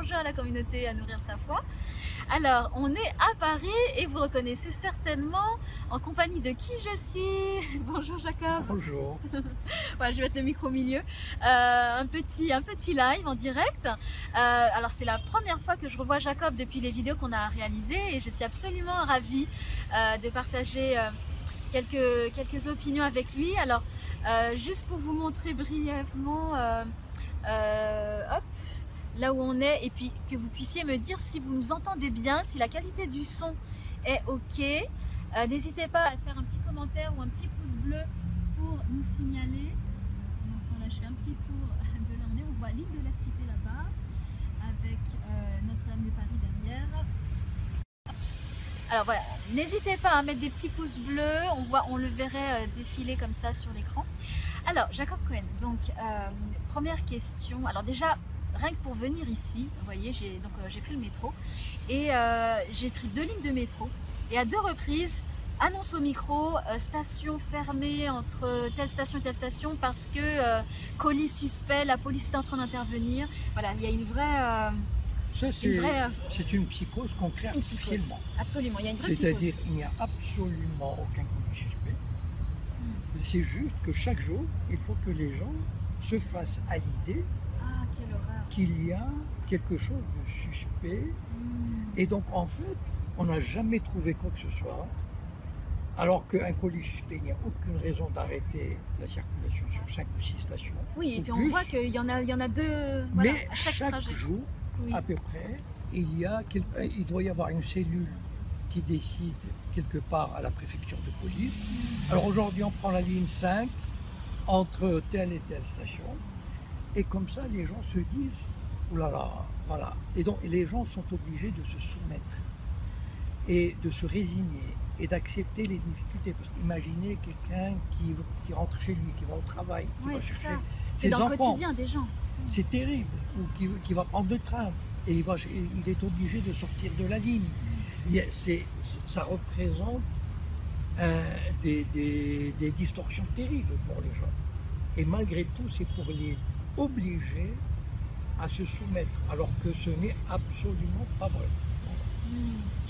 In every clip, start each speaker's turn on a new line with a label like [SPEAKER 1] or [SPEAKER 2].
[SPEAKER 1] bonjour à la communauté à nourrir sa foi. Alors, on est à Paris et vous reconnaissez certainement en compagnie de qui je suis. Bonjour Jacob.
[SPEAKER 2] Bonjour.
[SPEAKER 1] Voilà, je vais mettre le micro au milieu. Un petit live en direct. Alors, c'est la première fois que je revois Jacob depuis les vidéos qu'on a réalisées et je suis absolument ravie de partager quelques opinions avec lui. Alors, juste pour vous montrer brièvement, hop, là où on est, et puis que vous puissiez me dire si vous nous entendez bien, si la qualité du son est ok. N'hésitez pas à faire un petit commentaire ou un petit pouce bleu pour nous signaler. Dans ce temps-là, je fais un petit tour de l'année. On voit l'île de la Cité là-bas, avec Notre-Dame de Paris derrière. Alors voilà, n'hésitez pas à mettre des petits pouces bleus, on le verrait défiler comme ça sur l'écran. Alors, Jacob Cohen, donc première question. Alors déjà, rien que pour venir ici, vous voyez, j'ai pris le métro et j'ai pris 2 lignes de métro et à 2 reprises, annonce au micro, station fermée entre telle station et telle station parce que colis suspect, la police est en train d'intervenir. Voilà, il y a une vraie...
[SPEAKER 2] c'est une psychose qu'on crée artificiellement.
[SPEAKER 1] Absolument, il y a une vraie psychose.
[SPEAKER 2] C'est-à-dire qu'il n'y a absolument aucun colis suspect. C'est juste que chaque jour, il faut que les gens se fassent à l'idée qu'il y a quelque chose de suspect. Et donc, en fait, on n'a jamais trouvé quoi que ce soit. Alors qu'un colis suspect, il n'y a aucune raison d'arrêter la circulation sur 5 ou 6 stations.
[SPEAKER 1] Oui, et puis on voit qu'il y en a 2 voilà,
[SPEAKER 2] mais
[SPEAKER 1] à chaque trajet.
[SPEAKER 2] Jour, à peu près, il doit y avoir une cellule qui décide quelque part à la préfecture de police. Alors aujourd'hui, on prend la ligne 5 entre telle et telle station. Et comme ça, les gens se disent, oh là là, voilà. Et donc, les gens sont obligés de se soumettre et de se résigner et d'accepter les difficultés. Parce qu'imaginez quelqu'un qui rentre chez lui, qui va au travail, qui va chercher ses enfants. C'est dans le quotidien des gens. C'est terrible. Ou qui va prendre le train et il est obligé de sortir de la ligne. Ça représente des distorsions terribles pour les gens. Et malgré tout, c'est pour les obliger à se soumettre, alors que ce n'est absolument pas vrai.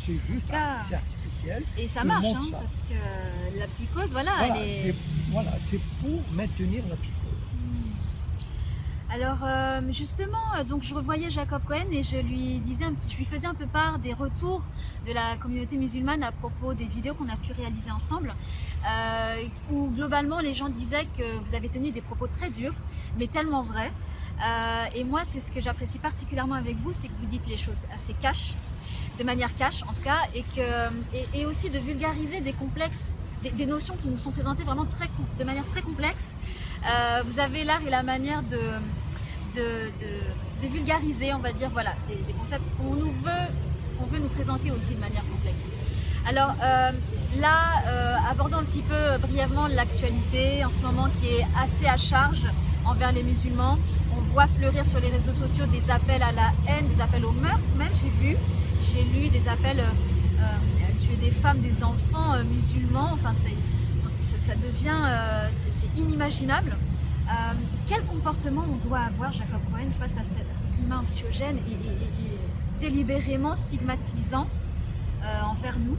[SPEAKER 2] C'est juste artificiel. Et ça marche, hein, parce que la psychose, voilà c'est pour maintenir la psychose. Alors justement, donc je revoyais Jacob Cohen et je lui faisais un peu part des retours de la communauté musulmane à propos des vidéos qu'on a pu réaliser ensemble, où globalement les gens disaient que vous avez tenu des propos très durs, mais tellement vrais. Et moi, c'est ce que j'apprécie particulièrement avec vous, c'est que vous dites les choses assez cash, de manière cash en tout cas, et aussi de vulgariser des complexes, des notions qui nous sont présentées vraiment de manière très complexe. Vous avez l'art et la manière de vulgariser, on va dire, voilà, des concepts qu'on veut nous présenter aussi de manière complexe. Alors là, abordons un petit peu brièvement l'actualité en ce moment qui est assez à charge envers les musulmans. On voit fleurir sur les réseaux sociaux des appels à la haine, des appels au meurtre même, j'ai lu des appels à tuer des femmes, des enfants musulmans, enfin ça devient, c'est inimaginable. Quel comportement on doit avoir, Jacob Cohen, face à ce climat anxiogène et délibérément stigmatisant envers nous?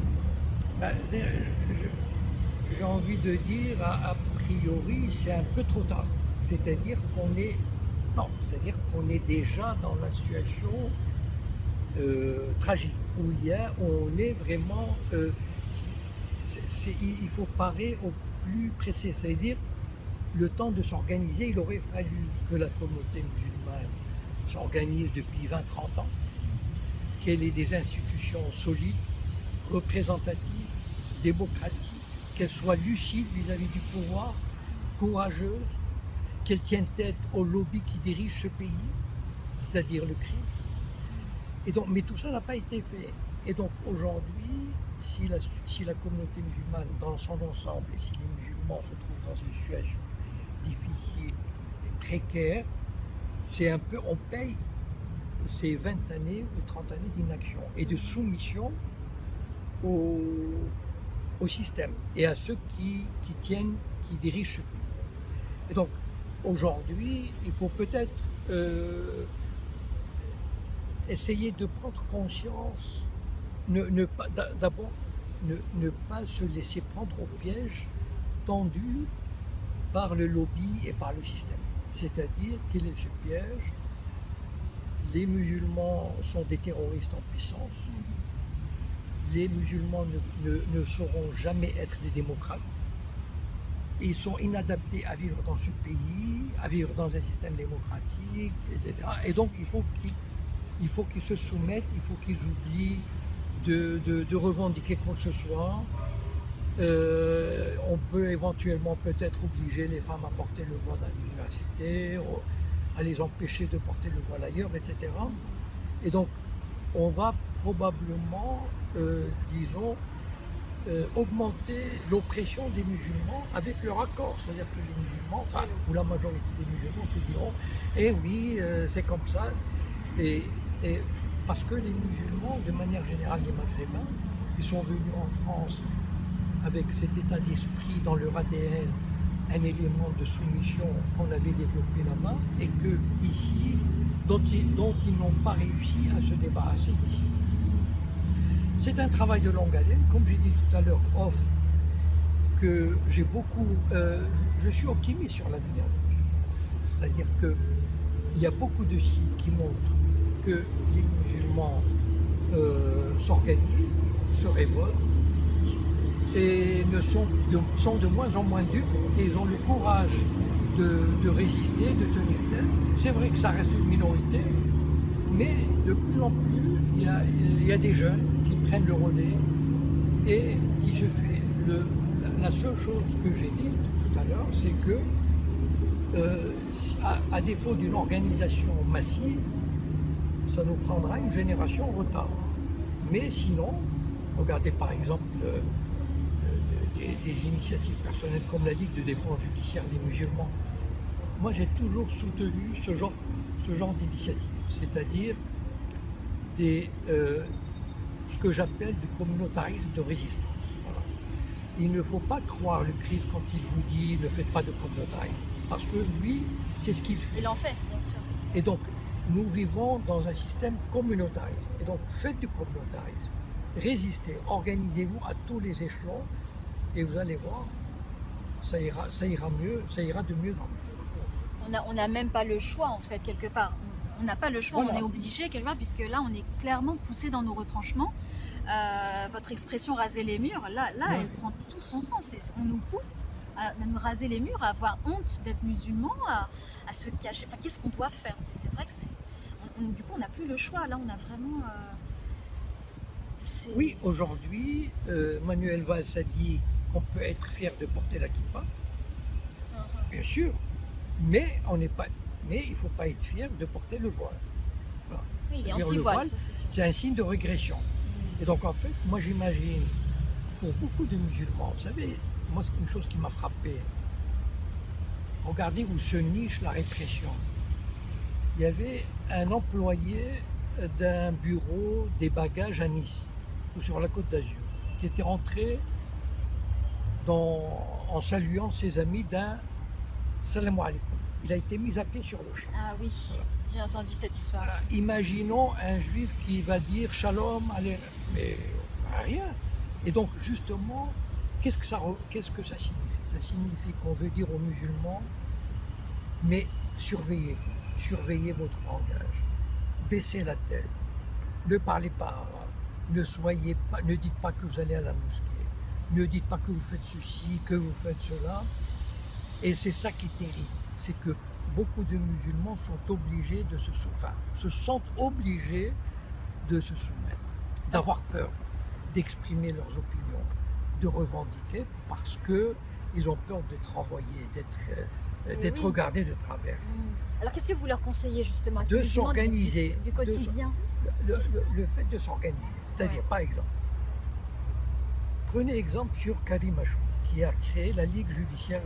[SPEAKER 2] J'ai envie de dire, a priori, c'est un peu trop tard. C'est-à-dire qu'on est déjà dans la situation tragique, où on est vraiment... il faut parer au plus pressé, c'est-à-dire le temps de s'organiser. Il aurait fallu que la communauté musulmane s'organise depuis 20-30 ans, qu'elle ait des institutions solides, représentatives, démocratiques, qu'elle soit lucide vis-à-vis du pouvoir, courageuse, qu'elle tienne tête au lobby qui dirige ce pays, c'est-à-dire le CRIF. Et donc, mais tout ça n'a pas été fait. Et donc aujourd'hui, si la communauté musulmane dans son ensemble, et si les musulmans se trouvent dans une situation difficile et précaire, c'est un peu, on paye ces 20 années ou 30 années d'inaction et de soumission au système et à ceux qui dirigent ce pays. Et donc aujourd'hui, il faut peut-être essayer de prendre conscience, d'abord ne pas se laisser prendre au piège tendu par le lobby et par le système. C'est-à-dire quel est ce piège? Les musulmans sont des terroristes en puissance. Les musulmans ne sauront jamais être des démocrates. Ils sont inadaptés à vivre dans ce pays, à vivre dans un système démocratique, etc. Et donc il faut qu'ils se soumettent, il faut qu'ils oublient de revendiquer quoi que ce soit. On peut éventuellement peut-être obliger les femmes à porter le voile à l'université, à les empêcher de porter le voile ailleurs, etc. Et donc on va probablement, disons, augmenter l'oppression des musulmans avec leur accord. C'est-à-dire que les musulmans, enfin, ou la majorité des musulmans se diront, eh oui, c'est comme ça. Et parce que les musulmans, de manière générale, les maghrébins, ils sont venus en France avec cet état d'esprit dans leur ADN, un élément de soumission qu'on avait développé là-bas, et que ici, dont ils n'ont pas réussi à se débarrasser ici. C'est un travail de longue haleine, comme j'ai dit tout à l'heure off, que j'ai beaucoup, je suis optimiste sur l'avenir. C'est-à-dire qu'il y a beaucoup de signes qui montrent que les musulmans s'organisent, se révoltent, et sont de moins en moins dupes, et ils ont le courage de résister, de tenir tête. C'est vrai que ça reste une minorité, mais de plus en plus, il y a des jeunes qui prennent le relais et qui se fait. La seule chose que j'ai dit tout à l'heure, c'est que, à défaut d'une organisation massive, ça nous prendra une génération en retard. Mais sinon, regardez par exemple des initiatives personnelles comme la Ligue de défense judiciaire des musulmans. Moi, j'ai toujours soutenu ce genre d'initiative, c'est-à-dire ce que j'appelle du communautarisme de résistance. Voilà. Il ne faut pas croire le Christ quand il vous dit ne faites pas de communautarisme, parce que lui, c'est ce qu'il fait.
[SPEAKER 1] Il en fait, bien sûr.
[SPEAKER 2] Et donc, nous vivons dans un système communautariste. Et donc, faites du communautarisme, résistez, organisez-vous à tous les échelons, et vous allez voir, ça ira mieux, ça ira de mieux en mieux.
[SPEAKER 1] On n'a même pas le choix, en fait, quelque part. On n'a pas le choix,
[SPEAKER 2] Voilà.
[SPEAKER 1] On est obligé quelque part, puisque là, on est clairement poussé dans nos retranchements. Votre expression raser les murs, là
[SPEAKER 2] Ouais.
[SPEAKER 1] elle prend tout son sens. On nous pousse à nous raser les murs, à avoir honte d'être musulman, à se cacher. Enfin, qu'est-ce qu'on doit faire? C'est vrai que du coup, on n'a plus le choix. Là, on a vraiment.
[SPEAKER 2] Oui, aujourd'hui, Manuel Valls a dit qu'on peut être fier de porter la kippa, bien sûr, mais il ne faut pas être fier de porter le voile. Voilà.
[SPEAKER 1] Oui, il est
[SPEAKER 2] C'est-à-dire, le
[SPEAKER 1] anti-voile,
[SPEAKER 2] voile,
[SPEAKER 1] ça c'est sûr.
[SPEAKER 2] c'est un signe de régression. Et donc en fait, moi j'imagine, pour beaucoup de musulmans, vous savez, moi c'est une chose qui m'a frappé. Regardez où se niche la répression. Il y avait un employé d'un bureau des bagages à Nice, ou sur la Côte d'Azur, qui était rentré en saluant ses amis d'un salam alaikum. Il a été mis à pied sur le champ.
[SPEAKER 1] Ah oui,
[SPEAKER 2] Voilà.
[SPEAKER 1] j'ai entendu cette histoire.
[SPEAKER 2] Voilà. Imaginons un juif qui va dire shalom, allez, mais rien. Et donc justement, qu'est-ce que ça signifie? Ça signifie qu'on veut dire aux musulmans, mais surveillez-vous, surveillez votre langage, baissez la tête, ne parlez pas arabe, ne dites pas que vous allez à la mosquée, ne dites pas que vous faites ceci, que vous faites cela. Et c'est ça qui est terrible, c'est que beaucoup de musulmans sont obligés se sentent obligés de se soumettre, d'avoir peur, d'exprimer leurs opinions, de revendiquer, parce qu'ils ont peur d'être envoyés, d'être regardés de travers.
[SPEAKER 1] Alors qu'est-ce que vous leur conseillez justement à ces
[SPEAKER 2] De
[SPEAKER 1] musulmans
[SPEAKER 2] s'organiser.
[SPEAKER 1] du quotidien?
[SPEAKER 2] Le fait de s'organiser, c'est-à-dire, par exemple, prenez exemple sur Karim Achoui, qui a créé la Ligue judiciaire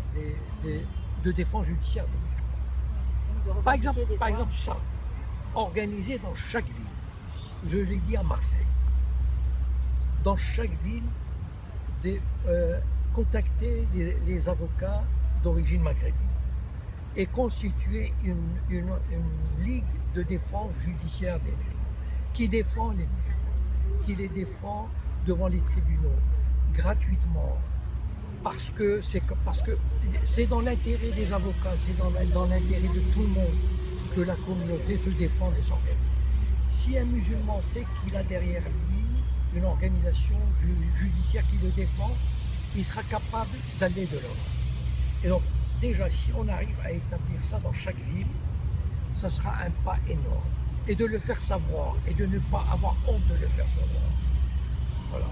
[SPEAKER 2] de défense judiciaire des musulmans.
[SPEAKER 1] Donc, de
[SPEAKER 2] Par
[SPEAKER 1] revendiquer
[SPEAKER 2] exemple,
[SPEAKER 1] des droits.
[SPEAKER 2] ça, organisé dans chaque ville. Je l'ai dit à Marseille. Dans chaque ville, contacter les avocats d'origine maghrébine et constituer une ligue de défense judiciaire des musulmans. qui défend les musulmans, qui les défend devant les tribunaux, gratuitement, parce que c'est dans l'intérêt des avocats, c'est dans l'intérêt de tout le monde que la communauté se défend et s'organise. Si un musulman sait qu'il a derrière lui une organisation judiciaire qui le défend, il sera capable d'aller de l'avant. Et donc, déjà, si on arrive à établir ça dans chaque ville, ça sera un pas énorme. Et de le faire savoir, et de ne pas avoir honte de le faire savoir. Voilà.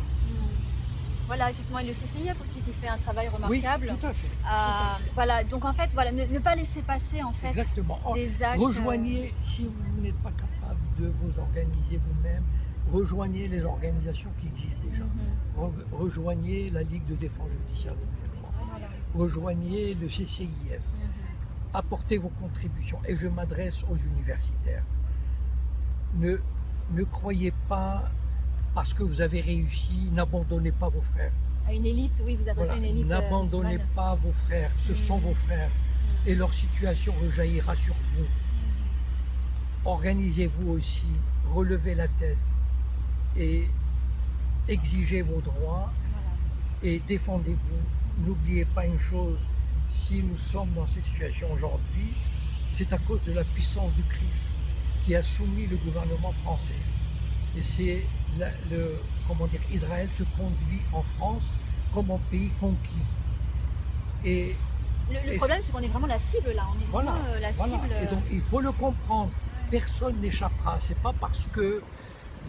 [SPEAKER 1] Voilà, effectivement, et le CCIF aussi qui fait un travail remarquable.
[SPEAKER 2] Oui, tout à fait.
[SPEAKER 1] Voilà, donc en fait, voilà, ne pas laisser passer en fait
[SPEAKER 2] Exactement.
[SPEAKER 1] des actes.
[SPEAKER 2] Rejoignez, si vous n'êtes pas capable de vous organiser vous-même, rejoignez les organisations qui existent déjà. Rejoignez la Ligue de défense judiciaire des musulmans.
[SPEAKER 1] Voilà.
[SPEAKER 2] Rejoignez le CCIF. Apportez vos contributions. Et je m'adresse aux universitaires. Ne croyez pas, parce que vous avez réussi, n'abandonnez pas vos frères.
[SPEAKER 1] À une élite, oui, vous adressez une élite.
[SPEAKER 2] N'abandonnez pas vos frères, ce sont vos frères. Et leur situation rejaillira sur vous. Organisez-vous aussi, relevez la tête et exigez vos droits et défendez-vous. N'oubliez pas une chose, si nous sommes dans cette situation aujourd'hui, c'est à cause de la puissance du CRIF qui a soumis le gouvernement français. Et c'est Israël se conduit en France comme un pays conquis. Et
[SPEAKER 1] le problème, c'est qu'on est vraiment la cible là. On est vraiment la cible.
[SPEAKER 2] Et donc il faut le comprendre. Personne n'échappera. C'est pas parce que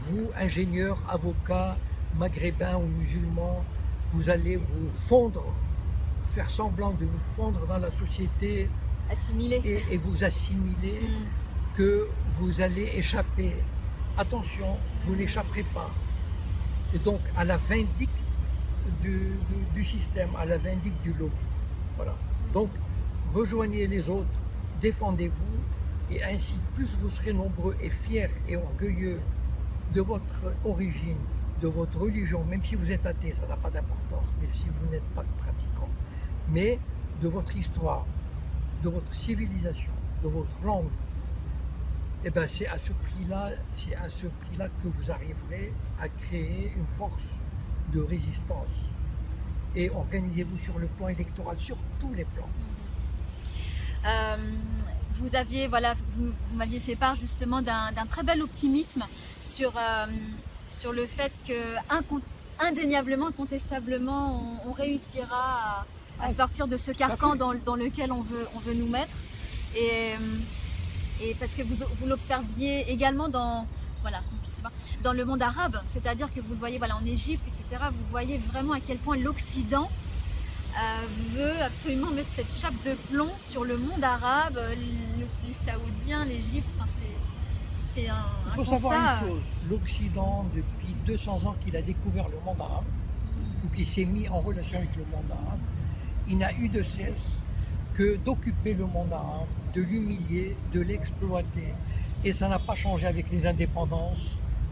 [SPEAKER 2] vous, ingénieurs, avocats, maghrébins ou musulmans, vous allez vous fondre, faire semblant de vous fondre dans la société,
[SPEAKER 1] assimiler
[SPEAKER 2] et vous assimiler, que vous allez échapper. Attention, vous n'échapperez pas. Et donc, à la vindicte du système, à la vindicte du lobby. Voilà. Donc, rejoignez les autres, défendez-vous, et ainsi, plus vous serez nombreux et fiers et orgueilleux de votre origine, de votre religion, même si vous êtes athée, ça n'a pas d'importance, même si vous n'êtes pas pratiquant, mais de votre histoire, de votre civilisation, de votre langue. Et bien c'est à ce prix-là que vous arriverez à créer une force de résistance. Et organisez-vous sur le plan électoral, sur tous les plans.
[SPEAKER 1] Vous m'aviez fait part justement d'un très bel optimisme sur le fait que indéniablement, incontestablement, on réussira à sortir de ce carcan dans lequel on veut nous mettre. Et parce que vous l'observiez également dans le monde arabe, c'est-à-dire que vous le voyez en Égypte, etc. Vous voyez vraiment à quel point l'Occident veut absolument mettre cette chape de plomb sur le monde arabe, les Saoudiens, l'Égypte. C'est un constat.
[SPEAKER 2] Il faut savoir une chose, l'Occident, depuis 200 ans qu'il a découvert le monde arabe, ou qu'il s'est mis en relation avec le monde arabe, il n'a eu de cesse que d'occuper le monde arabe, de l'humilier, de l'exploiter. Et ça n'a pas changé avec les indépendances,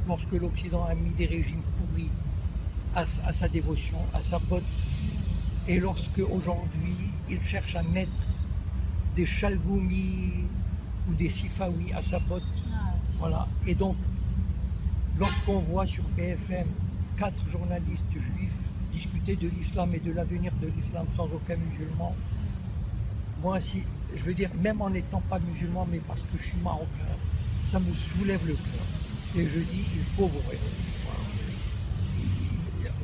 [SPEAKER 2] lorsque l'Occident a mis des régimes pourris à sa dévotion, à sa botte. Et lorsque aujourd'hui, il cherche à mettre des Chalgoumis ou des Sifaouis à sa botte. Voilà. Et donc, lorsqu'on voit sur BFM 4 journalistes juifs discuter de l'islam et de l'avenir de l'islam sans aucun musulman, moi, je veux dire, même en n'étant pas musulman, mais parce que je suis marocain, ça me soulève le cœur. Et je dis, il faut vous réveiller. Voilà.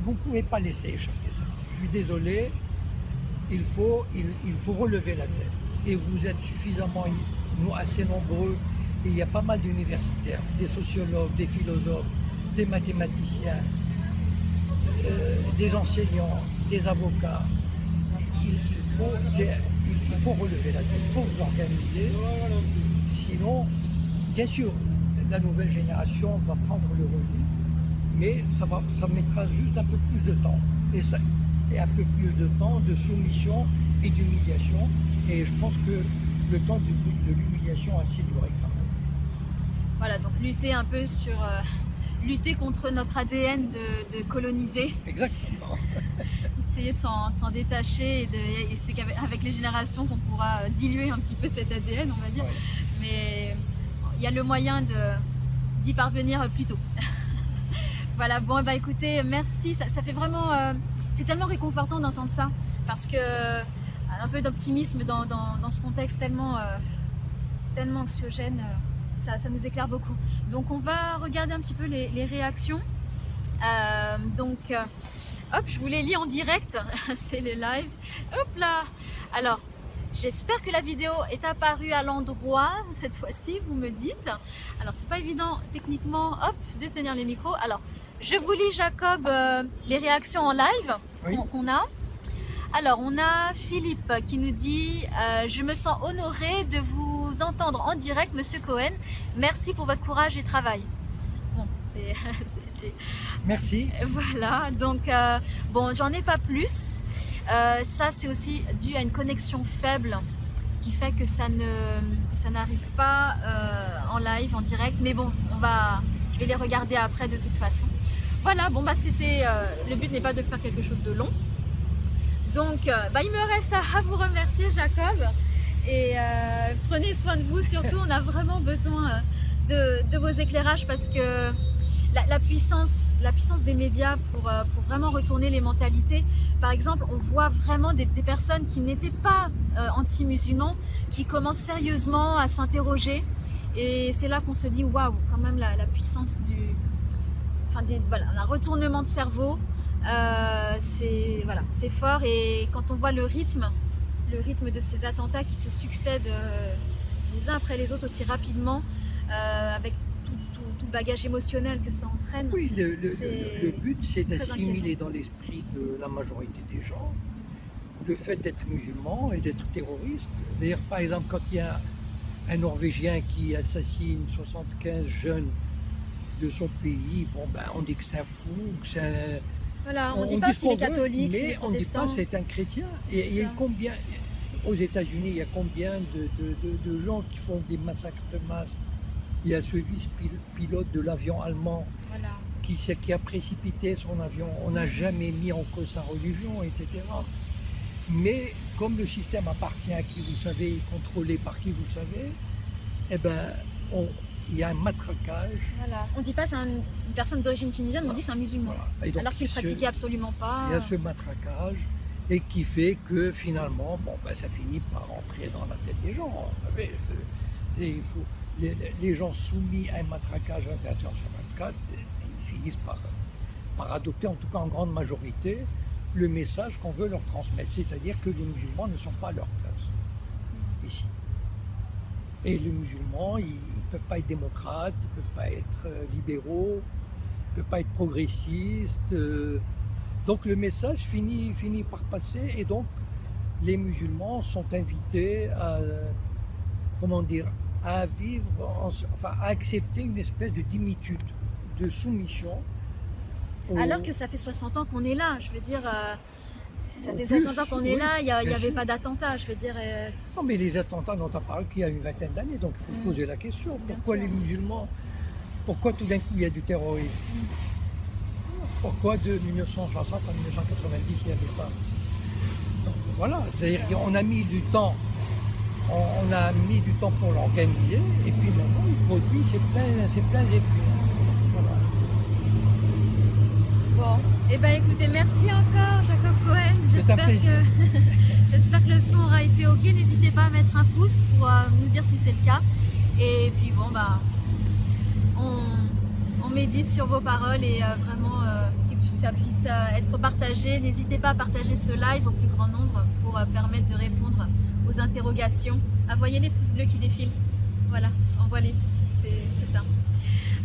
[SPEAKER 2] Vous ne pouvez pas laisser échapper ça. Je suis désolé, il faut relever la tête. Et vous êtes suffisamment, assez nombreux, et il y a pas mal d'universitaires, des sociologues, des philosophes, des mathématiciens, des enseignants, des avocats. Il faut relever la tête, il faut vous organiser. Sinon, bien sûr, la nouvelle génération va prendre le relais, mais ça mettra juste un peu plus de temps. Et un peu plus de temps de soumission et d'humiliation. Et je pense que le temps de l'humiliation a assez duré quand même.
[SPEAKER 1] Voilà, donc lutter un peu lutter contre notre ADN de coloniser.
[SPEAKER 2] Exactement.
[SPEAKER 1] Essayer de s'en détacher et c'est qu'avec les générations qu'on pourra diluer un petit peu cet ADN, on va dire. Ouais. Mais il y a le moyen d'y parvenir plus tôt. Voilà, bon, bah écoutez, merci, ça fait vraiment, c'est tellement réconfortant d'entendre ça, parce que un peu d'optimisme dans ce contexte tellement, tellement anxiogène, ça nous éclaire beaucoup. Donc on va regarder un petit peu les réactions. Hop, je vous les lis en direct, c'est le live. Hop là. Alors, j'espère que la vidéo est apparue à l'endroit cette fois-ci, vous me dites. Alors, c'est pas évident techniquement, hop, de tenir les micros. Alors, je vous lis, Jacob, les réactions en live qu'on a. Alors, on a Philippe qui nous dit je me sens honoré de vous entendre en direct, Monsieur Cohen. Merci pour votre courage et travail. Bon,
[SPEAKER 2] Merci.
[SPEAKER 1] Voilà, donc bon, j'en ai pas plus. Ça, c'est aussi dû à une connexion faible qui fait que ça n'arrive pas en live, en direct. Mais bon, je vais les regarder après de toute façon. Voilà, bon bah c'était, le but n'est pas de faire quelque chose de long. Donc, il me reste à vous remercier, Jacob. Et prenez soin de vous, surtout, on a vraiment besoin de vos éclairages parce que la puissance des médias pour vraiment retourner les mentalités. Par exemple, on voit vraiment des personnes qui n'étaient pas anti-musulmans, qui commencent sérieusement à s'interroger. Et c'est là qu'on se dit, waouh, quand même la puissance un retournement de cerveau. C'est fort, et quand on voit le rythme de ces attentats qui se succèdent les uns après les autres aussi rapidement, avec tout bagage émotionnel que ça entraîne.
[SPEAKER 2] Oui, le but c'est d'assimiler dans l'esprit de la majorité des gens le fait d'être musulman et d'être terroriste. C'est-à-dire, par exemple, quand il y a un Norvégien qui assassine 75 jeunes de son pays, bon ben on dit que c'est un fou, que c'est un...
[SPEAKER 1] Voilà, on ne dit pas s'il est catholique,
[SPEAKER 2] mais on ne dit pas c'est un chrétien. Et il y a combien, aux États-Unis, il y a combien de gens qui font des massacres de masse? Il y a ce vice-pilote de l'avion allemand qui a précipité son avion. On n'a jamais mis en cause sa religion, etc. Mais comme le système appartient à qui vous savez, contrôlé par qui vous savez, eh ben, il y a un matraquage.
[SPEAKER 1] Voilà. On ne dit pas c'est une personne d'origine tunisienne, on dit c'est un musulman. Voilà. Alors qu'il ne pratiquait absolument pas.
[SPEAKER 2] Il y a ce matraquage et qui fait que finalement, bon, ben, ça finit par rentrer dans la tête des gens. Vous savez, les gens soumis à un matraquage 24 sur 24, ils finissent par adopter, en tout cas en grande majorité, le message qu'on veut leur transmettre, c'est-à-dire que les musulmans ne sont pas à leur place ici. Et les musulmans, ils ne peuvent pas être démocrates, ils ne peuvent pas être libéraux, ils ne peuvent pas être progressistes. Donc le message finit par passer, et donc les musulmans sont invités à, comment dire, à vivre, à accepter une espèce de dimitude, de soumission.
[SPEAKER 1] Alors que ça fait 60 ans qu'on est là, je veux dire, ça fait 60 ans qu'on est là, il n'y avait pas d'attentat, je veux dire.
[SPEAKER 2] Non, mais les attentats n'ont apparu qu'il y a une vingtaine d'années, donc il faut se poser la question. Pourquoi les musulmans, pourquoi tout d'un coup il y a du terrorisme? Pourquoi de 1960 à 1990 il n'y avait pas? Donc voilà, c'est-à-dire qu'on a mis du temps. On a mis du temps pour l'organiser, et puis maintenant il produit ses pleins effets. Voilà.
[SPEAKER 1] Bon, et ben écoutez, merci encore Jacob Cohen. J'espère que le son aura été ok. N'hésitez pas à mettre un pouce pour nous dire si c'est le cas. Et puis bon, on médite sur vos paroles, et vraiment que ça puisse être partagé. N'hésitez pas à partager ce live au plus grand nombre pour permettre de répondre aux interrogations. Ah, voyez les pouces bleus qui défilent. Voilà, envoie-les. C'est ça.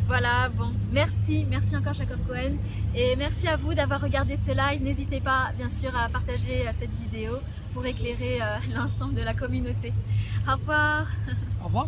[SPEAKER 1] Voilà, bon, merci encore Jacob Cohen, et merci à vous d'avoir regardé ce live. N'hésitez pas bien sûr à partager cette vidéo pour éclairer l'ensemble de la communauté. Au revoir.
[SPEAKER 2] Au revoir.